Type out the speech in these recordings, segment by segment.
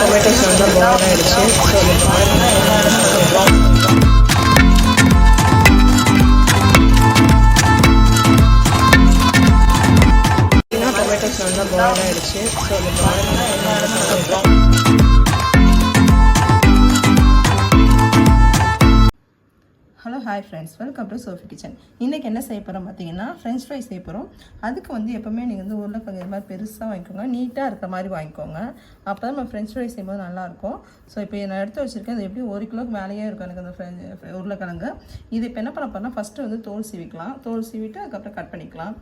Tomatoes நல்லா boil ஆகிடுச்சு. Tomatoes நல்லா பாயில் ஆகிடுச்சு. ஸோ அந்த boil hello hi friends, welcome to Sophie kitchen. இன்றைக்கி என்ன செய்ய போகிறோம் பார்த்தீங்கன்னா, ஃப்ரெஞ்ச் ஃப்ரை செய்ய போகிறோம். அதுக்கு வந்து எப்போவுமே நீங்கள் வந்து உருளைக்கிழங்கு இது மாதிரி பெருசாக வாங்கிக்கோங்க, நீட்டாக இருக்கிற மாதிரி வாங்கிக்கோங்க. அப்போ தான் நம்ம ஃப்ரெஞ்ச் ஃப்ரை செய்யும்போது நல்லாயிருக்கும். ஸோ இப்போ நான் எடுத்து வச்சுருக்கேன், அது எப்படி 1 கிலோக்கு மேலேயே இருக்கும் எனக்கு அந்த உருளைக்கிழங்கு. இது இப்போ என்ன பண்ண போகிறோம்னா, ஃபஸ்ட்டு வந்து தோல் சீவிக்கலாம். தோல் சீவிட்டு அதுக்கப்புறம் கட் பண்ணிக்கலாம்.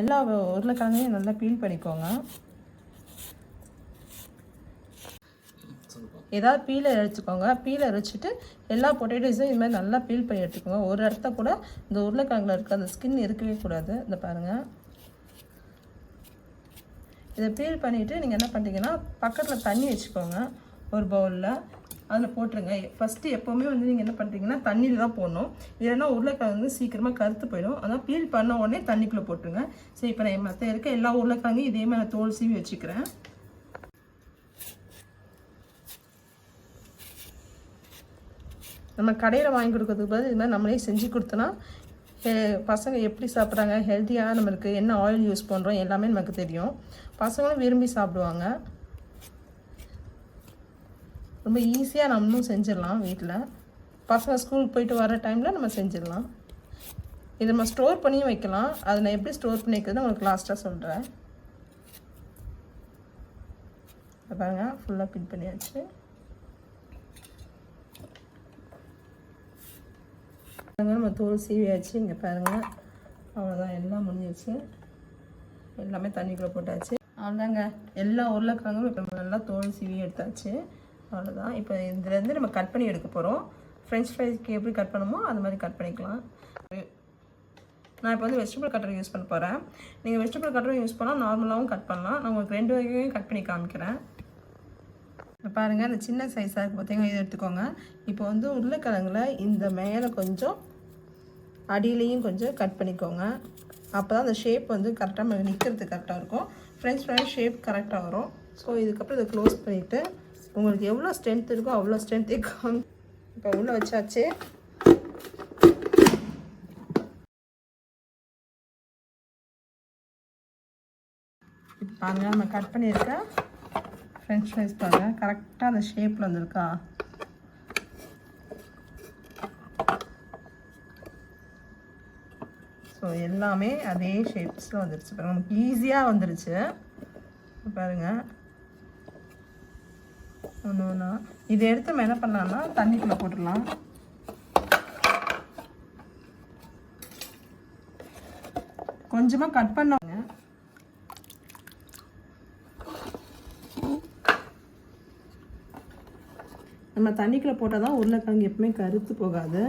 எல்லா உருளைக்கிழங்கையும் நல்லா பீல் பண்ணிக்கோங்க. ஏதாவது பீலை அரைச்சிக்கோங்க. பீலை அரைச்சிட்டு எல்லா பொட்டேட்டோஸும் இது மாதிரி நல்லா பீல் பண்ணி எடுத்துக்கோங்க. ஒரு இடத்த கூட இந்த உருளைக்கிழங்குல இருக்க அந்த ஸ்கின் இருக்கவே கூடாது. இந்த பாருங்கள், இதை பீல் பண்ணிவிட்டு நீங்கள் என்ன பண்ணுறீங்கன்னா, பக்கத்தில் தண்ணி வச்சுக்கோங்க ஒரு பவுலில். அதில் போட்டுருங்க. ஃபஸ்ட்டு எப்போவுமே வந்து நீங்கள் என்ன பண்ணுறீங்கன்னா, தண்ணியில் தான் போடணும். இல்லைன்னா உருளைக்கிழங்கு சீக்கிரமாக கருத்து போயிடும். அதான் பீல் பண்ண உடனே தண்ணிக்குள்ளே போட்டுருங்க. சரி, இப்போ நான் மற்ற இருக்க எல்லா உருளைக்கிழங்கும் இதே மாதிரி நான் தோல் சீவி வச்சுக்கிறேன். நம்ம கடையில் வாங்கி கொடுக்கறதுக்கு பதில் இது மாதிரி நம்மளே செஞ்சு கொடுத்தோன்னா பசங்க எப்படி சாப்பிட்றாங்க, ஹெல்த்தியாக நம்மளுக்கு என்ன ஆயில் யூஸ் பண்ணுறோம் எல்லாமே நமக்கு தெரியும். பசங்களும் விரும்பி சாப்பிடுவாங்க. ரொம்ப ஈஸியாக நம்மளும் செஞ்சிடலாம் வீட்டில். பசங்க ஸ்கூலுக்கு போயிட்டு வர டைமில் நம்ம செஞ்சிடலாம். இதை நம்ம ஸ்டோர் பண்ணியும் வைக்கலாம். அதை நான் எப்படி ஸ்டோர் பண்ணி வைக்கிறதுன்னு உங்களுக்கு லாஸ்ட்டாக சொல்கிறேன். பாருங்கள், ஃபுல்லாக பின் பண்ணியாச்சு. நம்ம தோல் சீவியாச்சு. இங்கே பாருங்கள், அவ்வளோதான், எல்லாம் முடிஞ்சிச்சு. எல்லாமே தண்ணிக்குள்ளே போட்டாச்சு. அவ்வளோதாங்க, எல்லா உருளைக்கிழங்கும் இப்போ நல்லா தோல் சீவி எடுத்தாச்சு. அவ்வளோதான். இப்போ இதுலேருந்து நம்ம கட் பண்ணி எடுக்க போகிறோம். ஃப்ரெஞ்ச் ஃப்ரைஸ்க்கு எப்படி கட் பண்ணுமோ அது மாதிரி கட் பண்ணிக்கலாம். நான் இப்போ வந்து வெஜிடபிள் கட்டர் யூஸ் பண்ண போகிறேன். நீங்கள் வெஜிடபிள் கட்டரும் யூஸ் பண்ணால் நார்மலாகவும் கட் பண்ணலாம். நான் உங்களுக்கு 2 வகையும் கட் பண்ணி காமிக்கிறேன். இப்போ பாருங்கள், அந்த சின்ன சைஸாக இருக்குது பார்த்தீங்கன்னா, இதை எடுத்துக்கோங்க. இப்போ வந்து உருளைக்கிழங்குல இந்த மேலே கொஞ்சம் அடியிலையும் கொஞ்சம் கட் பண்ணிக்கோங்க. அப்போ தான் அந்த ஷேப் வந்து கரெக்டாக நம்ம நிற்கிறதுக்கு கரெக்டாக இருக்கும். ஃப்ரெஞ்ச் ஃப்ரை ஷேப் கரெக்டாக வரும். ஸோ இதுக்கப்புறம் இதை க்ளோஸ் பண்ணிவிட்டு உங்களுக்கு எவ்வளோ ஸ்ட்ரென்த் இருக்கோ அவ்வளோ ஸ்ட்ரென்த்தே இப்போ உள்ளே வச்சாச்சு. இப்போ பாருங்கள், நம்ம கட் பண்ணியிருக்க ஃப்ரெஞ்ச் ஃப்ரைஸ் பாருங்கள், கரெக்டாக அந்த ஷேப்பில் வந்துருக்கா. ஸோ எல்லாமே அதே ஷேப்ஸில் வந்துருச்சு. பாருங்கள், நமக்கு ஈஸியாக வந்துருச்சு. பாருங்கள், ஒன்று இதை எடுத்து நம்ம என்ன பண்ணலாம்னா தண்ணிக்குள்ளே போட்டுடலாம். கொஞ்சமாக கட் பண்ணாங்க. நம்ம தண்ணிக்குள்ளே போட்டால் தான் உருளைக்கிழங்கு எப்பவுமே கருத்து போகாது.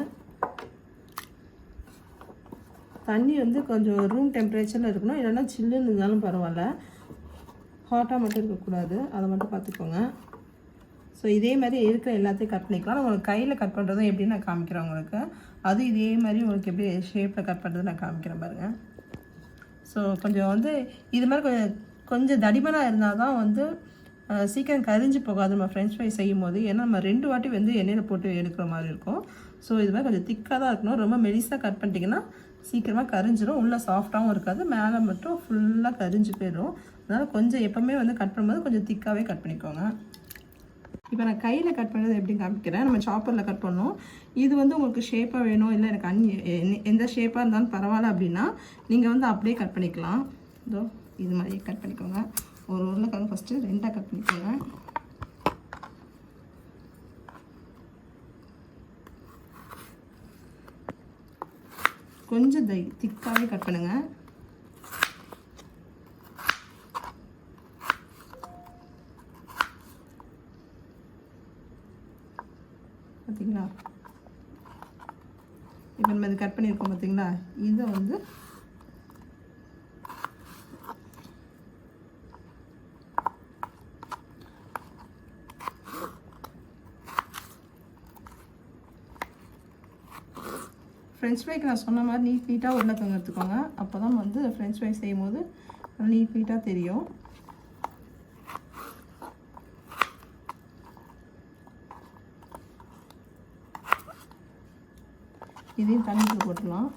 தண்ணி வந்து கொஞ்சம் ரூம் டெம்பரேச்சரில் இருக்கணும், இல்லைன்னா சில்லுன்னு இருந்தாலும் பரவாயில்ல, ஹாட்டாக மட்டும் இருக்கக்கூடாது. அதை மட்டும் பார்த்துக்கோங்க. ஸோ இதே மாதிரி இருக்கிற எல்லாத்தையும் கட் பண்ணிக்கலாம். நான் உங்களுக்கு கையில் கட் பண்ணுறதும் எப்படின்னு நான் காமிக்கிறேன் உங்களுக்கு. அது இதே மாதிரி உங்களுக்கு எப்படி ஷேப்பில் கட் பண்ணுறது நான் காமிக்கிறேன் பாருங்கள். ஸோ கொஞ்சம் வந்து இது மாதிரி கொஞ்சம் தடிமனாக இருந்தால் தான் வந்து சீக்கிரம் கரிஞ்சு போகாது நம்ம ஃப்ரெஞ்ச் ஃப்ரை செய்யும் போது. ஏன்னா நம்ம 2 வாட்டி வந்து எண்ணெயில் போட்டு எடுக்கிற மாதிரி இருக்கும். ஸோ இது மாதிரி கொஞ்சம் திக்காக தான் இருக்கணும். ரொம்ப மெலிசாக கட் பண்ணிட்டிங்கன்னா சீக்கிரமாக கரிஞ்சிடும். உள்ளே சாஃப்டாகவும் இருக்காது, மேலே மட்டும் ஃபுல்லாக கரிஞ்சு போயிடும். அதனால் கொஞ்சம் எப்போவுமே வந்து கட் பண்ணும்போது கொஞ்சம் திக்காகவே கட் பண்ணிக்கோங்க. இப்போ நான் கையில் கட் பண்ணுறது எப்படி காமிக்கிறேன். நம்ம சாப்பரில் கட் பண்ணோம். இது வந்து உங்களுக்கு ஷேப்பாக வேணும், இல்லை எனக்கு எந்த ஷேப்பாக இருந்தாலும் பரவாயில்ல அப்படின்னா நீங்கள் வந்து அப்படியே கட் பண்ணிக்கலாம். இதோ இது மாதிரி கட் பண்ணிக்கோங்க. ஒரு உருளைக்கிழங்கு ஃபஸ்ட்டு 2ஆக கட் பண்ணிக்கோங்க. கொஞ்சம் திக்காகவே கட் பண்ணுங்கள். பார்த்தீங்களா, இப்போ நம்ம இது கட் பண்ணியிருக்கோம் பார்த்தீங்களா. இதை வந்து ஃப்ரெஞ்ச் ஃப்ரைக்கு நான் சொன்ன மாதிரி நீட்டாக உருளைக்கிழங்கு எடுத்துக்கோங்க. அப்போ தான் வந்து ஃப்ரெஞ்ச் ஃப்ரை செய்யும் போது நீட்டாக தெரியும். இதையும் தண்ணிக்குள்ள போட்டுடலாம்.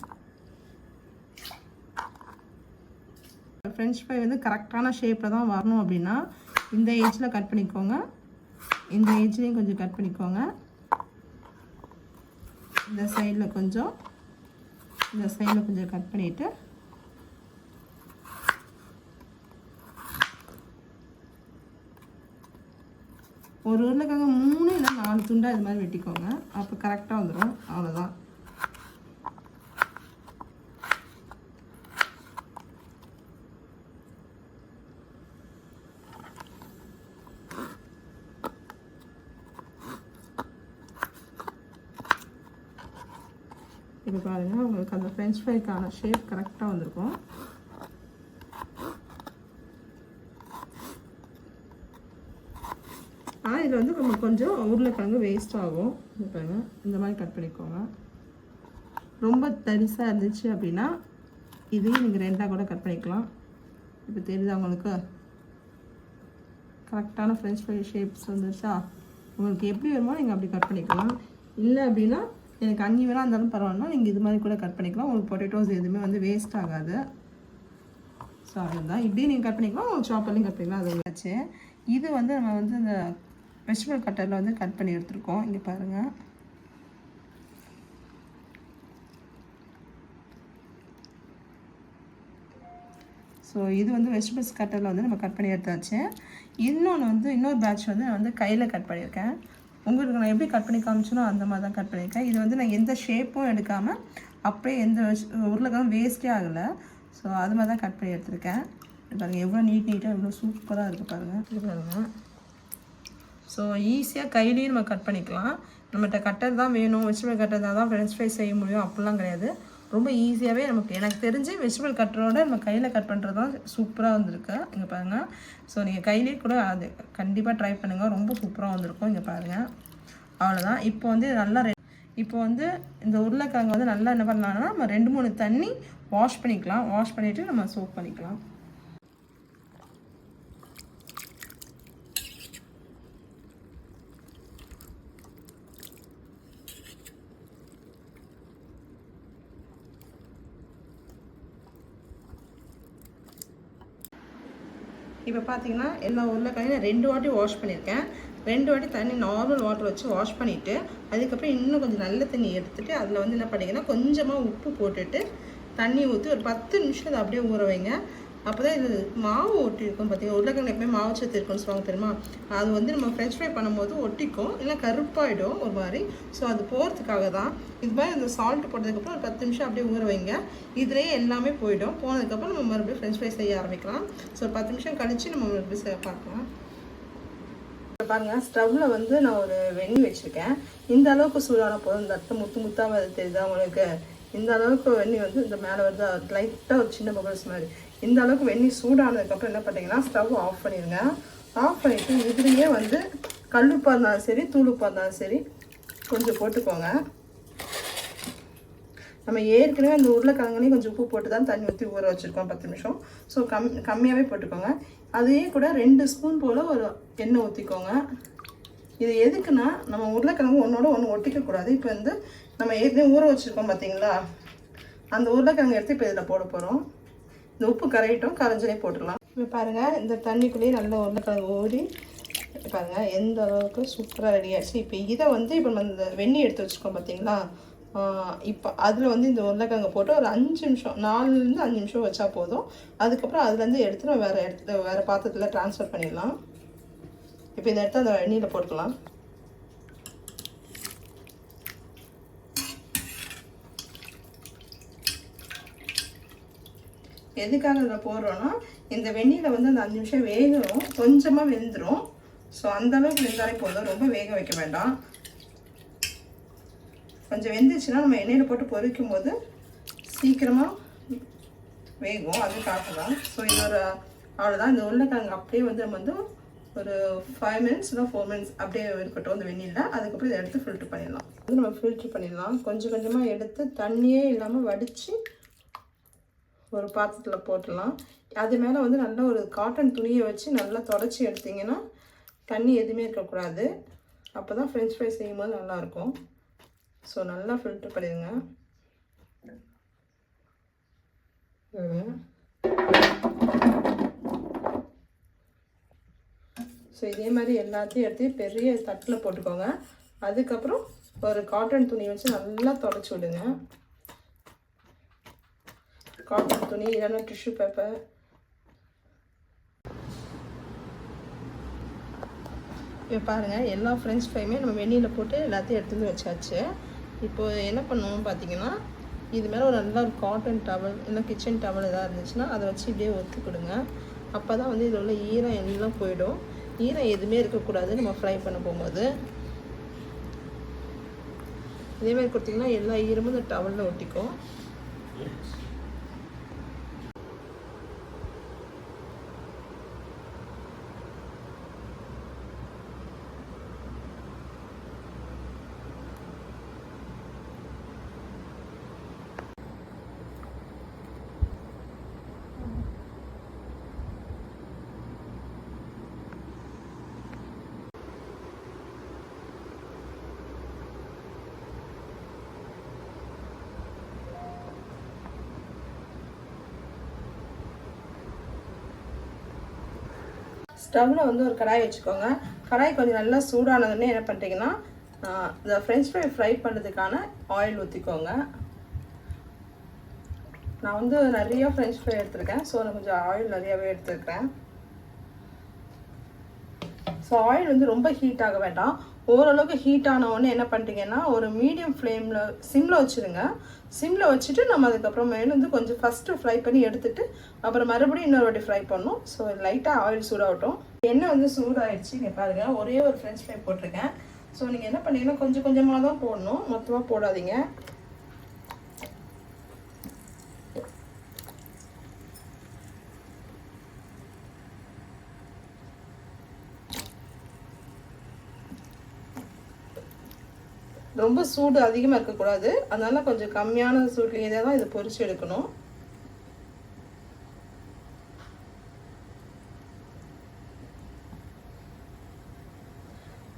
ஃப்ரெஞ்ச் ஃப்ரை வந்து கரெக்டான ஷேப்பில் தான் வரணும் அப்படின்னா இந்த ஏஜில் கட் பண்ணிக்கோங்க, இந்த ஏஜ்லேயும் கொஞ்சம் கட் பண்ணிக்கோங்க, இந்த சைடில் கொஞ்சம், இந்த சைடில் கொஞ்சம் கட் பண்ணிவிட்டு ஒரு உருளைக்கிழங்கு 3 இல்லை 4 துண்டாக இது மாதிரி வெட்டிக்கோங்க. அப்போ கரெக்டாக வந்துடும். அவ்வளோதான். இப்போ பாருங்கள், உங்களுக்கு அந்த ஃப்ரெஞ்ச் ஃப்ரைக்கான ஷேப் கரெக்டாக வந்திருக்கும். ஆனால் இதில் வந்து நம்ம கொஞ்சம் உருளைக்கிழங்கு வேஸ்ட் ஆகும். பாருங்க, இந்த மாதிரி கட் பண்ணிக்கோங்க. ரொம்ப தரிசாக இருந்துச்சு அப்படின்னா இதையும் நீங்கள் 2ஆக கூட கட் பண்ணிக்கலாம். இப்போ தெரியுதா உங்களுக்கு? கரெக்டான ஃப்ரெஞ்ச் ஃப்ரை ஷேப்ஸ் வந்துருச்சா? உங்களுக்கு எப்படி வேணுமோ நீங்கள் அப்படி கட் பண்ணிக்கலாம். இல்லை அப்படின்னா எனக்கு அன்னி வேணால் இருந்தாலும் பரவாயில்ல, நீங்கள் இது மாதிரி கூட கட் பண்ணிக்கலாம். உங்களுக்கு பொட்டேட்டோஸ் எதுவுமே வந்து வேஸ்ட் ஆகாது. ஸோ அதுதான் இப்படியே நீங்கள் கட் பண்ணிக்கலாம், உங்களுக்கு சாப்பர்லையும் கட் பண்ணிக்கலாம். அது வச்சு இது வந்து நம்ம வந்து இந்த வெஜிடபிள் கட்டரில் வந்து கட் பண்ணி எடுத்துருக்கோம். இங்கே பாருங்கள். ஸோ இது வந்து வெஜிடபிள்ஸ் கட்டரில் வந்து நம்ம கட் பண்ணி எடுத்தாச்சு. இன்னொரு பேட்ச் வந்து நான் வந்து கையில் கட் பண்ணியிருக்கேன். உங்களுக்கு நான் எப்படி கட் பண்ணி காமிச்சனோ அந்த மாதிரி தான் கட் பண்ணியிருக்கேன். இது வந்து நான் எந்த ஷேப்பும் எடுக்காமல் அப்படியே எந்த உருளைக்கிழங்கும் வேஸ்ட்டே ஆகலை. ஸோ அது மாதிரி தான் கட் பண்ணி எடுத்துருக்கேன். பாருங்கள் எவ்வளோ நீட்டாக எவ்வளோ சூப்பராக இருக்குது பாருங்கள். இது பாருங்கள். ஸோ ஈஸியாக கையிலையும் நம்ம கட் பண்ணிக்கலாம். நம்மகிட்ட கட்டர் தான் வேணும், வெஜிடபிள் கட்டர் தான் ஃப்ரெஞ்ச் ஃப்ரை செய்ய முடியும் அப்படிலாம் கிடையாது. ரொம்ப ஈஸியாகவே எனக்கு தெரிஞ்சு வெஜிடபிள் கட்டரோட நம்ம கையில் கட் பண்ணுறது தான் சூப்பராக வந்திருக்கு. இங்கே பாருங்கள். ஸோ நீங்கள் கையிலே கூட அது கண்டிப்பாக ட்ரை பண்ணுங்கள், ரொம்ப சூப்பராக வந்திருக்கும். இங்கே பாருங்கள். அவ்வளோதான். இப்போ வந்து நல்லா இப்போ வந்து இந்த உருளைக்கிழங்கு வந்து நல்லா என்ன பண்ணலாம்னா நம்ம 2-3 தண்ணி வாஷ் பண்ணிக்கலாம். வாஷ் பண்ணிவிட்டு நம்ம சோக் பண்ணிக்கலாம். இப்போ பார்த்தீங்கன்னா எல்லா உருளைக்கிழங்கையும் நான் 2 வாட்டி வாஷ் பண்ணியிருக்கேன். 2 வாட்டி தண்ணி நார்மல் வாட்டர் வச்சு வாஷ் பண்ணிவிட்டு அதுக்கப்புறம் இன்னும் கொஞ்சம் நல்ல தண்ணி எடுத்துகிட்டு அதில் வந்து என்ன பண்ணிங்கன்னா கொஞ்சமாக உப்பு போட்டுட்டு தண்ணி ஊற்றி ஒரு 10 நிமிஷம் அதை அப்படியே ஊற வைங்க. அப்போ தான் இது மாவு ஒட்டியிருக்கும். பார்த்தீங்கன்னா உருளைக்கிழங்கு எப்பவுமே மாவு சத்து இருக்குன்னு சொல்லுவாங்க தெரியுமா? அது வந்து நம்ம ஃப்ரெஞ்ச் ஃப்ரை பண்ணும்போது ஒட்டிக்கும், இல்லை கருப்பாயிடும் ஒரு மாதிரி. ஸோ அது போகிறதுக்காக தான் இது மாதிரி இந்த சால்ட் போட்டதுக்கப்புறம் ஒரு 10 நிமிஷம் அப்படியே ஊற வைங்க. இதுலேயே எல்லாமே போயிடும். போனதுக்கப்புறம் நம்ம மறுபடியும் ஃப்ரெஞ்ச் ஃப்ரை செய்ய ஆரம்பிக்கலாம். ஸோ 10 நிமிஷம் கழித்து நம்ம மறுபடியும் பார்க்கலாம். பாருங்கள், ஸ்டவ்வில் வந்து நான் ஒரு வெந்நீர் வச்சுருக்கேன். இந்த அளவுக்கு சூடான போதும். இந்த அத்தை முத்தாக வருது தெரியுதா உங்களுக்கு? இந்த அளவுக்கு வெந்நீர் வந்து இந்த மேலே வருது லைட்டாக ஒரு சின்ன பபிள்ஸ் மாதிரி. இந்த அளவுக்கு வெந்நீர் சூடானதுக்கப்புறம் என்ன பண்ணிங்கன்னா ஸ்டவ் ஆஃப் பண்ணிடுங்க. ஆஃப் பண்ணிவிட்டு இதுலேயே வந்து கல்லுப்பாக இருந்தாலும் சரி தூளுப்பாக இருந்தாலும் சரி கொஞ்சம் போட்டுக்கோங்க. நம்ம ஏற்கனவே அந்த உருளைக்கிழங்குலையும் கொஞ்சம் உப்பு போட்டு தான் தண்ணி ஊற்றி ஊற வச்சுருக்கோம் 10 நிமிஷம். ஸோ கம்மியாகவே போட்டுக்கோங்க. அதையே கூட 2 ஸ்பூன் போல் ஒரு எண்ணெய் ஊற்றிக்கோங்க. இது எதுக்குன்னா நம்ம உருளைக்கிழங்கு ஒன்றோட ஒன்று ஒட்டிக்கக்கூடாது. இப்போ வந்து நம்ம ஏற்கனவே ஊற வச்சுருக்கோம் பார்த்தீங்களா, அந்த உருளைக்கிழங்கு எடுத்து இப்போ இதில் போட போகிறோம். இந்த உப்பு கரையிட்டோம், கரைஞ்சனே போட்டுடலாம். இப்போ பாருங்கள், இந்த தண்ணிக்குள்ளேயே நல்லா உருளைக்கிழங்கு ஊறி பாருங்கள் எந்த அளவுக்கு சூப்பராக ரெடி ஆகிடுச்சு. இப்போ இதை வந்து இப்போ நம்ம இந்த வெந்நீர் எடுத்து வச்சுருக்கோம் பார்த்தீங்களா, இப்போ அதில் வந்து இந்த உருளைக்கிழங்கு போட்டு ஒரு 5 நிமிஷம் 4லேருந்து 5 நிமிஷம் வச்சா போதும். அதுக்கப்புறம் அதுலேருந்து எடுத்து நம்ம வேறு பாத்திரத்தில் ட்ரான்ஸ்ஃபர் பண்ணிடலாம். இப்போ இதை எடுத்து அந்த வெந்நீரில் போட்டுக்கலாம். எதுக்காக இதில் போடுறோன்னா இந்த வெந்நீரில் வந்து அந்த 5 நிமிஷம் வேகணும், கொஞ்சமாக வெந்துடும். ஸோ அந்தளவுக்கு வெந்தாலே போதும், ரொம்ப வேக வைக்க வேண்டாம். கொஞ்சம் வெந்துச்சுன்னா நம்ம எண்ணெயில் போட்டு பொரிக்கும் போது சீக்கிரமாக வேகும், அதுக்காக தான். ஸோ இது ஒரு அவ்வளோதான். இந்த உருளைக்கிழங்கு அப்படியே வந்து நம்ம வந்து ஒரு 5 மினிட்ஸ் இல்லை 4 மினிட்ஸ் அப்படியே இருக்கட்டும் அந்த வெந்நீரில். அதுக்கப்புறம் இதை எடுத்து ஃபில்ட்ரு பண்ணிடலாம். அது நம்ம ஃபில்ட்ரு பண்ணிடலாம். கொஞ்சம் கொஞ்சமாக எடுத்து தண்ணியே இல்லாமல் வடித்து ஒரு பாத்திரத்தில் போட்டுடலாம். அது மேலே வந்து நல்லா ஒரு காட்டன் துணியை வச்சு நல்லா தொடச்சி எடுத்திங்கன்னா தண்ணி எதுவுமே இருக்கக்கூடாது. அப்போ தான் ஃப்ரெஞ்ச் ஃப்ரை செய்யும் போது நல்லாயிருக்கும். ஸோ நல்லா ஃபில்ட்ரு பண்ணிடுங்க. ஸோ இதே மாதிரி எல்லாத்தையும் எடுத்து பெரிய தட்டில் போட்டுக்கோங்க. அதுக்கப்புறம் ஒரு காட்டன் துணி வச்சு நல்லா தொடச்சி விடுங்க. காட்டன் துணி இல்லைன்னா டிஷ்யூ பேப்பர். இப்போ பாருங்கள், எல்லா ஃப்ரெஞ்ச் ஃப்ரையுமே நம்ம வெந்நீரில் போட்டு எல்லாத்தையும் எடுத்து வந்து வச்சாச்சு. இப்போ என்ன பண்ணுவோம் பார்த்தீங்கன்னா, இது மேலே ஒரு நல்ல ஒரு காட்டன் டவல் இல்லை கிச்சன் டவல் எதாவது இருந்துச்சுன்னா அதை வச்சு இப்படியே ஒத்து கொடுங்க. அப்போ தான் வந்து இதில் உள்ள ஈரம் எல்லாம் போயிடும். ஈரம் எதுவுமே இருக்கக்கூடாது நம்ம ஃப்ரை பண்ண போகும்போது. இதேமாதிரி கொடுத்திங்கன்னா எல்லா ஈரமும் இந்த டவலில் ஒட்டிக்கும். ஸ்டவ்வில் வந்து ஒரு கடாய் வச்சுக்கோங்க. கடாய் கொஞ்சம் நல்லா சூடானதுன்னே என்ன பண்ணுறீங்கன்னா, இந்த ஃப்ரெஞ்ச் ஃப்ரை பண்ணுறதுக்கான ஆயில் ஊற்றிக்கோங்க. நான் வந்து நிறைய ஃப்ரெஞ்ச் ஃப்ரை எடுத்துருக்கேன். ஸோ நான் கொஞ்சம் ஆயில் நிறையாவே எடுத்துருக்கேன். ஸோ ஆயில் வந்து ரொம்ப ஹீட் ஆக வேண்டாம். ஓரளவுக்கு ஹீட் ஆனவுடனே என்ன பண்ணுறீங்கன்னா, ஒரு மீடியம் ஃப்ளேமில் சிம்மில் வச்சுருங்க. சிம்மில் வச்சுட்டு நம்ம அதுக்கப்புறம் மேலே வந்து கொஞ்சம் ஃபஸ்ட்டு ஃப்ரை பண்ணி எடுத்துகிட்டு அப்புறம் மறுபடியும் இன்னொரு வாட்டி ஃப்ரை பண்ணணும். ஸோ லைட்டாக ஆயில் சூடாகட்டும். எண்ணெய் வந்து சூடாகிடுச்சு. நீங்கள் பாருங்கள், ஒரே ஒரு ஃப்ரெஞ்ச் ஃப்ரை போட்டிருக்கேன். ஸோ நீங்கள் என்ன பண்ணீங்கன்னா, கொஞ்சம் கொஞ்சமாக தான் போடணும், மொத்தமாக போடாதீங்க. ரொம்ப சூடு அதிகமாக இருக்கக்கூடாது. அதனால கொஞ்சம் கம்மியான சூட்லேயே தான் இது பொரிச்சு எடுக்கணும்.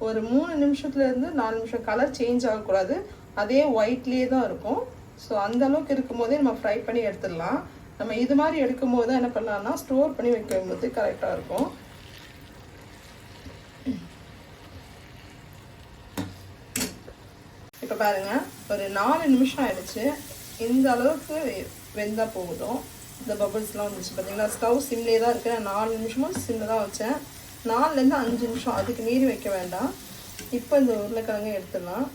ஒரு 3 நிமிஷத்துலேருந்து 4 நிமிஷம் கலர் சேஞ்ச் ஆகக்கூடாது. அதே ஒயிட்லேயே தான் இருக்கும். ஸோ அந்த அளவுக்கு இருக்கும் போதே நம்ம ஃப்ரை பண்ணி எடுத்துடலாம். நம்ம இது மாதிரி எடுக்கும் போது தான் என்ன பண்ணலாம்னா, ஸ்டோர் பண்ணி வைக்கும்போது கரெக்டாக இருக்கும். இப்போ பாருங்கள், ஒரு 4 நிமிஷம் ஆயிடுச்சு. இந்த அளவுக்கு வெந்தால் போதும். இந்த பபிள்ஸ்லாம் வந்துச்சு பார்த்தீங்களா. ஸ்டவ் சிம்லேயே தான் இருக்குது. நான் 4 நிமிஷமும் சிம்மில் தான் வச்சேன். 4லேருந்து 5 நிமிஷம், அதுக்கு மீறி வைக்க வேண்டாம். இப்போ இந்த உருளைக்கிழங்கு எடுத்துடலாம்.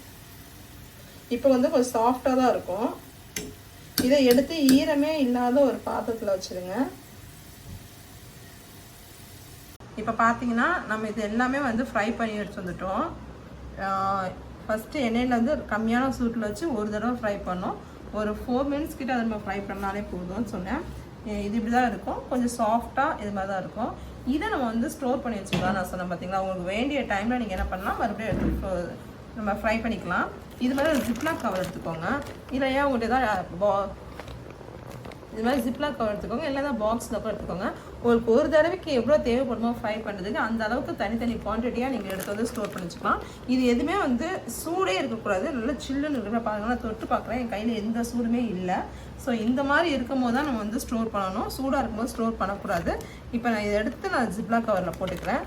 இப்போ வந்து கொஞ்சம் சாஃப்டாக தான் இருக்கும். இதை எடுத்து ஈரமே இல்லாத ஒரு பாத்திரத்தில் வச்சுருங்க. இப்போ பார்த்தீங்கன்னா நம்ம இது எல்லாமே வந்து ஃப்ரை பண்ணி எடுத்து வந்துட்டோம். ஃபஸ்ட்டு எண்ணெயில் வந்து கம்மியான சூட்டில் வச்சு ஒரு தடவை ஃப்ரை பண்ணோம். ஒரு 4 மினிட்ஸ் கிட்ட அதை நம்ம ஃப்ரை பண்ணாலே போதும்னு சொன்னேன். இது இப்படி தான் இருக்கும். கொஞ்சம் சாஃப்டாக இது மாதிரி தான் இருக்கும். இதை நம்ம வந்து ஸ்டோர் பண்ணி வச்சுக்கலாம். நான் சொன்னேன் பார்த்தீங்களா, உங்களுக்கு வேண்டிய டைமில் நீங்கள் என்ன பண்ணலாம், மறுபடியும் எடுத்து நம்ம ஃப்ரை பண்ணிக்கலாம். இது மாதிரி ஒரு ஜிப்லாக் கவர் எடுத்துக்கோங்க. இல்லையா உங்கள்கிட்ட தான் இது மாதிரி ஜிப்லாக் கவர் எடுத்துக்கோங்க. இல்லை தான் பாக்ஸில் கூட எடுத்துக்கோங்க. உங்களுக்கு ஒரு தடவைக்கு எவ்வளோ தேவைப்படுமோ ஃப்ரை பண்ணுறதுக்கு அந்த அளவுக்கு தனித்தனி குவான்டிட்டியாக நீங்கள் எடுத்து வந்து ஸ்டோர் பண்ணி வச்சுக்கலாம். இது எதுவுமே வந்து சூடே இருக்கக்கூடாது. நல்லா சில்லுன்னு இருக்கிற பாருங்கள். நான் தொட்டு பார்க்குறேன், என் கையில் எந்த சூடுமே இல்லை. ஸோ இந்த மாதிரி இருக்கும் போது தான் நம்ம வந்து ஸ்டோர் பண்ணணும். சூடாக இருக்கும்போது ஸ்டோர் பண்ணக்கூடாது. இப்போ நான் இதை எடுத்து நான் ஜிப்லாக் கவரில் போட்டுக்கிறேன்.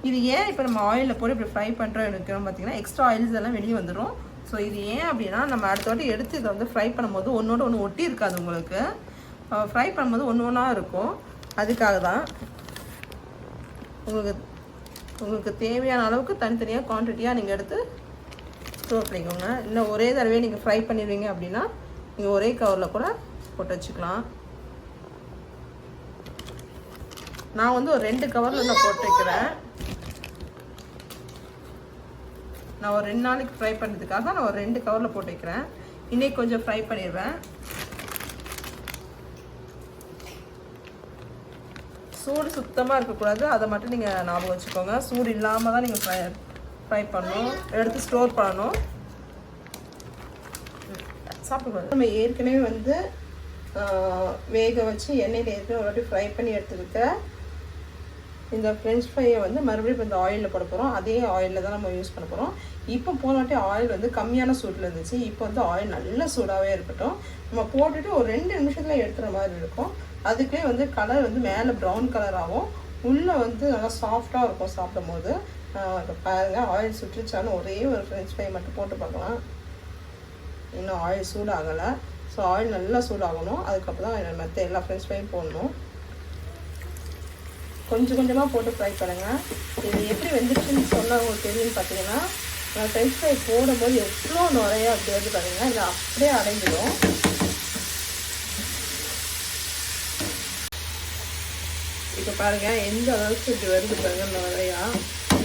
இது ஏன் இப்போ நம்ம ஆயிலில் போட்டு இப்படி ஃப்ரை பண்ணுறோம் எடுக்கிறோம் பார்த்தீங்கன்னா, எக்ஸ்ட்ரா ஆயில்ஸ் எல்லாம் வெளியே வந்துடும். ஸோ இது ஏன் அப்படின்னா, நம்ம அடுத்த வாட்டி எடுத்து இதை வந்து ஃப்ரை பண்ணும்போது ஒன்றோட ஒன்று ஒட்டி இருக்காது. உங்களுக்கு ஃப்ரை பண்ணும்போது ஒன்று ஒன்றா இருக்கும். அதுக்காக தான் உங்களுக்கு தேவையான அளவுக்கு தனித்தனியாக குவான்டிட்டியாக நீங்கள் எடுத்து ஸ்டோர் பண்ணிக்கோங்க. இல்லை ஒரே தடவை நீங்கள் ஃப்ரை பண்ணிடுவீங்க அப்படின்னா நீங்கள் ஒரே கவரில் கூட போட்டு வச்சுக்கலாம். நான் வந்து ஒரு 2 கவரில் நான் போட்டு வைக்கிறேன். நான் ஒரு 2 நாளைக்கு ஃப்ரை பண்ணுறதுக்காக நான் ஒரு 2 கவரில் போட்டு வைக்கிறேன். இன்றைக்கி கொஞ்சம் ஃப்ரை பண்ணிடுவேன். சூடு சுத்தமாக இருக்கக்கூடாது. அதை மட்டும் நீங்கள் ஞாபகம் வச்சுக்கோங்க. சூடு இல்லாமல் தான் நீங்கள் ஃப்ரை பண்ணணும், எடுத்து ஸ்டோர் பண்ணணும். சாப்பிடுவோம். நம்ம ஏற்கனவே வந்து வேக வச்சு எண்ணெயில் ஏற்கனவே ஒரு வாட்டி ஃப்ரை பண்ணி எடுத்துருக்க இந்த ஃப்ரெஞ்ச் ஃப்ரையை வந்து மறுபடியும் இப்போ இந்த ஆயிலில் போட போகிறோம். அதே ஆயிலில் தான் நம்ம யூஸ் பண்ண போகிறோம். இப்போ போன வாட்டி ஆயில் வந்து கம்மியான சூட்டில் இருந்துச்சு. இப்போ வந்து ஆயில் நல்ல சூடாகவே இருக்கட்டும். நம்ம போட்டுட்டு ஒரு 2 நிமிஷத்தில் எடுத்துகிற மாதிரி இருக்கும். அதுக்கே வந்து கலர் வந்து மேலே ப்ரௌன் கலர் ஆகும், உள்ளே வந்து நல்லா சாஃப்டாக இருக்கும் சாப்பிடும் போது. இப்போ பாருங்கள், ஆயில் சுட்டுச்சாலும் ஒரே ஒரு ஃப்ரெஞ்ச் ஃப்ரை மட்டும் போட்டு பார்க்கலாம். இன்னும் ஆயில் சூடாகலை. ஸோ ஆயில் நல்லா சூடாகணும். அதுக்கப்புறம் தான் மற்ற எல்லா ஃப்ரெஞ்ச் ஃப்ரையும் போடணும். கொஞ்சம் கொஞ்சமாக போட்டு ஃப்ரை பண்ணுங்கள். இது எப்படி வெந்துச்சுன்னு சொன்னால் உங்களுக்கு தெரியும்னு பார்த்தீங்கன்னா, நான் ஃப்ரெஞ்ச் ஃப்ரை போடும்போது எவ்வளோ நிறையா அப்படி வந்து பாருங்கள், இது அப்படியே அடைஞ்சிடும். இப்போ பாருங்கள் எந்த அளவுக்கு இப்படி வருது பாருங்கள் நிறையா.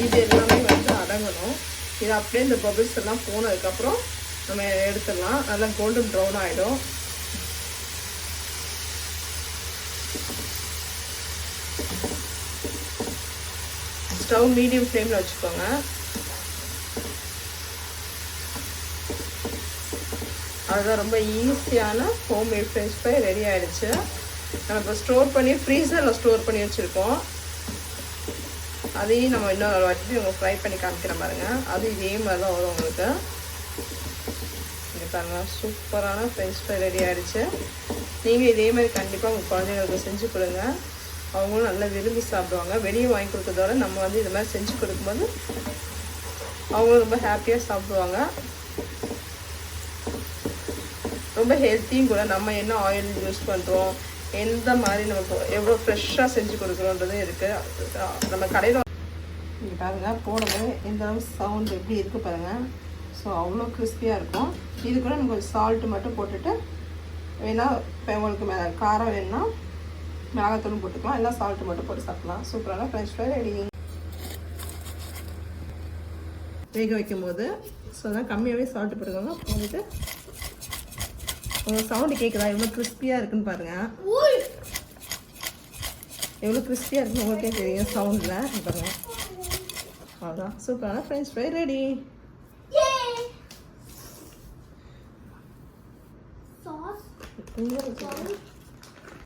இது எல்லாமே வந்து அடங்கணும். இது அப்படியே இந்த பபிள்ஸ் எல்லாம் போனதுக்கப்புறம் நம்ம எடுத்துடலாம். நல்லா கோல்டன் ப்ரௌன் ஆகிடும். ஸ்டவ் மீடியம் ஃப்ளேமில் வச்சுக்கோங்க. அதுதான் ரொம்ப ஈஸியான ஹோம்மேட் ஃப்ரெஞ்ச் ஃப்ரை ரெடி ஆகிடுச்சு. நம்ம இப்போ ஸ்டோர் பண்ணி ஃப்ரீசரில் ஸ்டோர் பண்ணி வச்சுருக்கோம். அதையும் நம்ம இன்னொரு வாட்டி உங்கள் ஃப்ரை பண்ணி காமிக்கிற பாருங்க. அது இதே மாதிரி தான் வரும் உங்களுக்கு. இங்கே பாருங்க, சூப்பரான ஃப்ரெஞ்ச் ஃப்ரை ரெடி ஆகிடுச்சு. நீங்கள் இதே மாதிரி கண்டிப்பாக உங்கள் குழந்தைங்களுக்கு செஞ்சு கொடுங்க. அவங்களும் நல்லா விரும்பி சாப்பிடுவாங்க. வெளியே வாங்கி கொடுக்கறதோட நம்ம வந்து இது மாதிரி செஞ்சு கொடுக்கும்போது அவங்களும் ரொம்ப ஹாப்பியாக சாப்பிடுவாங்க. ரொம்ப ஹெல்த்தியும் கூட. நம்ம என்ன ஆயில் யூஸ் பண்ணுறோம், எந்த மாதிரி நமக்கு எவ்வளோ ஃப்ரெஷ்ஷாக செஞ்சு கொடுக்குறோன்றதும் இருக்குது. நம்ம கடையில் இங்கே பாருங்கள், போடவே எந்த அளவு சவுண்ட் எப்படி இருக்குது பாருங்கள். ஸோ அவ்வளோ கிறிஸ்பியாக இருக்கும். இது கூட நம்ம கொஞ்சம் சால்ட்டு மட்டும் போட்டுட்டு வேணால் இப்போ உங்களுக்கு காரம் வேணுன்னா மிளகாத்தூளும் போட்டுக்கலாம். எல்லாம் சால்ட்டு மட்டும் போட்டு சாப்பிட்லாம். சூப்பரான ஃப்ரெஞ்ச் ஃப்ரை ரெடி. வேக வைக்கும் போது ஸோ அதான் கம்மியாகவே சால்ட்டு போட்டுக்கோங்க. போட்டுட்டு உங்களுக்கு சவுண்டு கேட்குதா எவ்வளோ கிறிஸ்பியாக இருக்குன்னு பாருங்கள். எவ்வளோ கிறிஸ்பியாக இருக்குன்னு உங்களுக்கே தெரியும் சவுண்டில் பாருங்கள். அவ்வளோதான், சூப்பரான ஃப்ரெஞ்ச் ஃப்ரை ரெடி. Sauce.